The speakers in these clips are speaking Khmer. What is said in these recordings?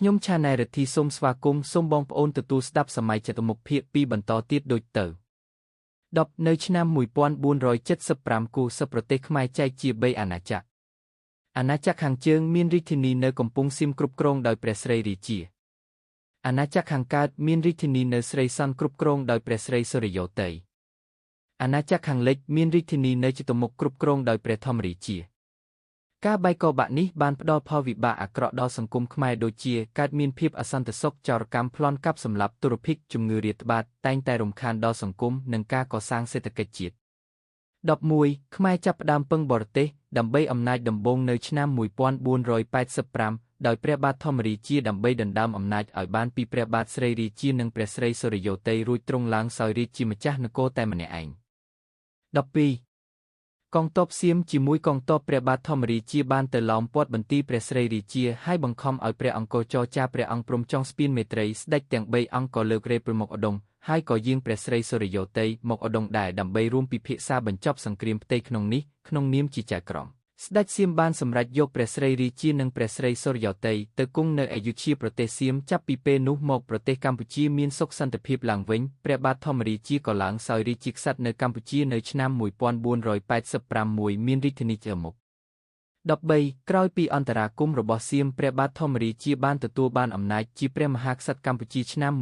ខ្ញុំឆាណែរទ្ធីសូមស្វាគមន៍សូមបងប្អូនទទួលស្ដាប់សម័យចតុមុខភាគ2បន្តទៀតដូចទៅ10នៅឆ្នាំ1475គូសប្រទេសខ្មែរចែកជា3អាណាចក្រអាណាចក្រខាងជើងមានរាជធានីនៅកំពង់សៀមគ្រប់គ្រងដោយព្រះស្រីរាជាអាណាចក្រខាងកើតមានរាជធានីនៅស្រីសន់គ្រប់គ្រងដោយព្រះស្រីសុរិយោទ័យអាណាចក្រខាងលិចមានរាជធានីនៅចតុមុខគ្រប់គ្រងដោយព្រះធម្មរាជាការបែកកបាក់នេះបានផ្ដល់ផលវិបាកអាក្រក់ដល់សង្គមខ្មែរដូចជាកើតមានភាពអសន្តិសុខចោរកម្មប្លន់កាប់សម្លាប់ទុរភិក្សជំងឺរាតត្បាតតែងតែរំខានដល់សង្គមនិងការកសាងសេដ្ឋកិច្ចជាតិ11ខ្មែរចាប់ផ្ដើមពឹងបរទេសដើម្បីអំណាចដំបូងនៅឆ្នាំ1485ដោយព្រះបាទធម្មរាជាដើម្បីដណ្ដើមអំណាចឲ្យបានពីព្រះបាទស្រីរាជានិងព្រះស្រីសុរិយោទ័យរួចទ្រង់ឡើងសោយរាជ្យជាម្ចាស់នគរតែម្នាក់ឯង12កងទ័ពសៀមជាមួយកងទ័ពព្រះបាទធម្មរាជាបានទៅឡោមព័ទ្ធបន្ទាយព្រះស្រីរាជាហើយបង្ខំឲ្យព្រះអង្គចរចាព្រះអង្គព្រមចងស្ពានមេត្រីស្ដេចទាំង3អង្គក៏លើករេប្រមុខឧដុង្គហើយក៏យាងព្រះស្រីសុរិយោទ័យមកឧដុង្គដែរដើម្បីរួមពិភាក្សាបញ្ចប់សង្គ្រាមផ្ទៃក្នុងនេះក្នុងនាមជាចៅក្រមស្ដេចសៀមបានសម្រេចយកព្រះស្រីរាជានិងព្រះស្រីសុរិយោទ័យទៅគង់នៅអយុធ្យាប្រទេសសៀមចាប់ពីពេលនោះមកប្រទេសកម្ពុជាមានសុខសន្តិភាពឡើងវិញព្រះបាទធម្មរាជាក៏ឡើងសោយរាជ្យជាក្សត្រនៅកម្ពុជានៅឆ្នាំ1486មានរាជធានីជាមុខ13ក្រោយពីអន្តរាគមន៍របស់សៀមព្រះបាទធម្មរាជាបានទទួលបានអំណាចជាព្រះមហាក្សត្រកម្ពុជាឆ្នាំ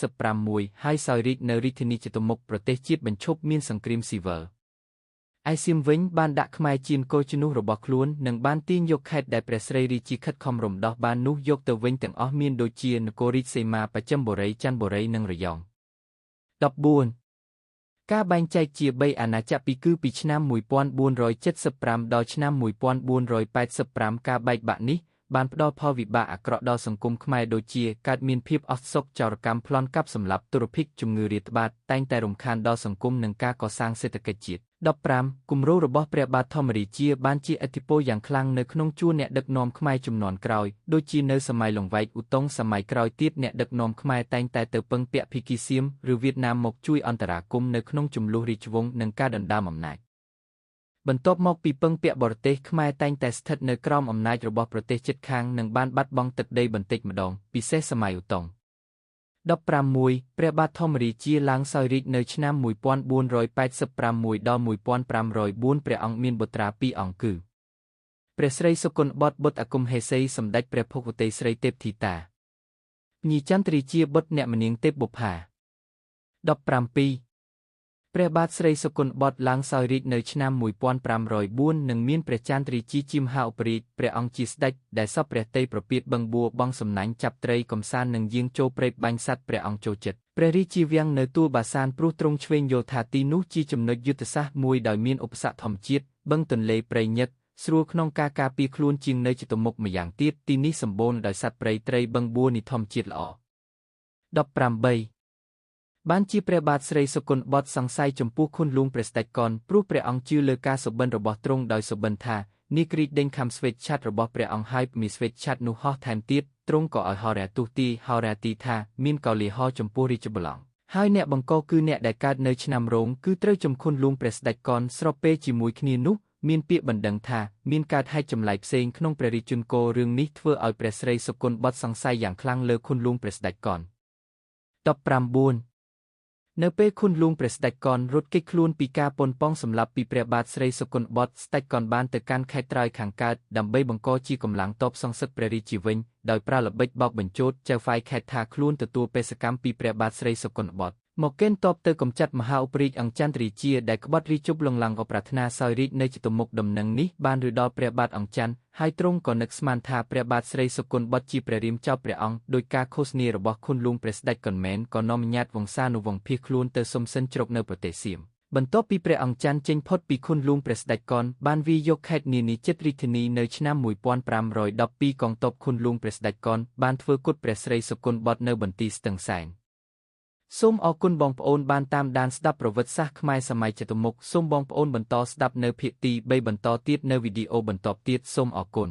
1486ហើយសោយរាជ្យនៅរាជធានីចតុមុខប្រទេសជាតិបញ្ឈប់មានសង្គ្រាមស៊ីវិលឯសៀមវិញបានដាក់ខ្មែរជានកូរជំនួសរបស់ខ្លួននិងបានទាញយកខេត្តដែលព្រះស្រីរាជាខិតខំរំដោះបាននោះយកទៅវិញទាំងអស់មានដូចជានគររាជសីមាបស្ចឹមបុរីចន្ទបុរីនិងរយង14ការបែងចែកជា3អាណាចក្រគឺពីឆ្នាំ1475ដល់ឆ្នាំ1485ការបែកបាក់នេះបានផ្ដល់ផលវិបាកអាក្រក់ដល់សង្គមខ្មែរដូចជាកើតមានភាពអស់សុខចោរកម្មប្លន់កាប់សម្លាប់ទុរភិក្សជំងឺរាតត្បាតតែងតែរំខានដល់សង្គមនិងការកសាងសេដ្ឋកិច្ចជាតិ15គំរូរបស់ព្រះបាទធម្មរាជាបានជាឥទ្ធិពលយ៉ាងខ្លាំងនៅក្នុងជួរអ្នកដឹកនាំខ្មែរជំនាន់ក្រោយដូចជានៅសម័យលង្វែកឧតុង្គសម័យក្រោយទៀតអ្នកដឹកនាំខ្មែរតែងតែទៅពឹងពាក់ភាគីសៀមឬវៀតណាមមកជួយអន្តរាគមន៍នៅក្នុងជម្លោះរាជវង្សនិងការដណ្ដើមអំណាចបន្ទាប់មកពីពឹងពាក់បរទេសខ្មែរតែងតែស្ថិតនៅក្រោមអំណាចរបស់ប្រទេសជិតខាងនិងបានបាត់បង់ទឹកដីបន្តិចម្ដងពិសេសសម័យឧតុង្គ16ព្រះបាទធម្មរាជាឡើងសោយរាជ្យនៅឆ្នាំ1486ដល់1504ព្រះអង្គមានបុត្រា2អង្គគឺព្រះស្រីសុគន្ធបុត្របុត្រអគមហេសីសម្ដេចព្រះភគវតីស្រីទេពធីតាញីចន្ទរាជាបុត្រអ្នកមនាងទេពបុប្ផា17ព្រះបាទស្រីសុគន្ធបុត្រឡើងសោយរាជ្យនៅឆ្នាំ1504និងមានព្រះចន្ទរាជាជាមហាឧបរាជព្រះអង្គជាស្ដេចដែលសពព្រះតីប្រពាតបឹងបួបង់សំណាញ់ចាប់ត្រីកំសាន្តនិងយាងចូលព្រៃបាញ់សត្វព្រះអង្គចូលចិត្តព្រះរាជាវាំងនៅទួលបាសានព្រោះទ្រង់ឆ្វេងយល់ថាទីនោះជាចំណុចយុទ្ធសាស្ត្រមួយដោយមានឧបសគ្គធម្មជាតិបឹងទន្លេព្រៃញឹកស្រួលក្នុងការការពារខ្លួនជាងនៅចតុមុខម្យ៉ាងទៀតទីនេះសម្បូរដោយសត្វព្រៃត្រីបឹងបួនីធម្មជាតិល្អ18បានជាព្រះបាទស្រីសុគន្ធបុត្រសង្ស័យចំពោះខុនលួងព្រះស្ដេចកនព្រោះព្រះអង្គជឿលើការសុបិនរបស់ទ្រង់ដោយសុបិនថានាគរីកដេញខំស្វេតឆ័ត្ររបស់ព្រះអង្គហើយមានស្វេតឆ័ត្រនោះហោះថែមទៀតទ្រង់ក៏ឲ្យហោរាទុទីហោរាទីថាមានកោលីហោចំពោះរាជបល្ល័ង្កហើយអ្នកបង្កគឺអ្នកដែលកើតនៅឆ្នាំរោងគឺត្រូវចំខុនលួងព្រះស្ដេចកនស្របពេលជាមួយគ្នានោះមានពាក្យបណ្ដឹងថាមានកើតហេតុចម្លែកផ្សេងក្នុងព្រះរាជាង្គររឿងនេះធ្វើឲ្យព្រះស្រីសុគន្ធបុត្រសង្ស័យយ៉ាងខ្លាំងលើខុនលួងព្រះស្ដេចកន19នៅពេលខុនលួងព្រះស្ដេចកនរត់គេចខ្លួនពីការប៉ុនប៉ងសម្លាប់ពីព្រះបាទស្រីសុគន្ធបុត្រស្ដេចកនបានទៅកាន់ខេត្តត្រើយខាងកើតដើម្បីបង្កជាកម្លាំងទ័ពសងសឹកព្រះរាជាវិញដោយប្រើល្បិចបោកបញ្ជូតចៅហ្វាយខេត្តថាខ្លួនទទួលបេសកម្មពីព្រះបាទស្រីសុគន្ធបុត្រមកកេណ្ឌទ័ពទៅកម្ចាត់មហាឧបរាជអង្គចន្ទរាជាដែលក្បត់រាជជប់លងឡង់ក៏ប្រាថ្នាសោយរាជ្យនៅចតុមុខដំណឹងនេះបានឬដល់ព្រះបាទអង្គចន្ទហើយទ្រង់ក៏នឹកស្មានថាព្រះបាទស្រីសុគន្ធបុត្រជាព្រះរាមចោទព្រះអង្គដោយការឃោសនារបស់ខុនលួងព្រះស្ដេចកនមែនក៏នាំញាតវង្សានុវង្សភៀសខ្លួនទៅសុំសិនជ្រកនៅប្រទេសសៀមបន្ទាប់ពីព្រះអង្គចន្ទចេញផុតពីខុនលួងព្រះស្ដេចកនបានវាយយកខេត្តនានីជិតរាជធានីនៅឆ្នាំ1512កងទ័ពខុនលួងព្រះស្ដេចកនបានធ្វើគុតព្រះស្រីសុគន្ធបុត្រនៅបន្ទាយស្ទឹងសែនសូមអរគុណបងប្អូនបានតាមដានស្ដាប់ប្រវត្តិសាស្ត្រខ្មែរសម័យចតុមុខសូមបងប្អូនបន្តស្ដាប់នៅភាគទី3បន្តទៀតនៅវីដេអូបន្ទាប់ទៀតសូមអរគុណ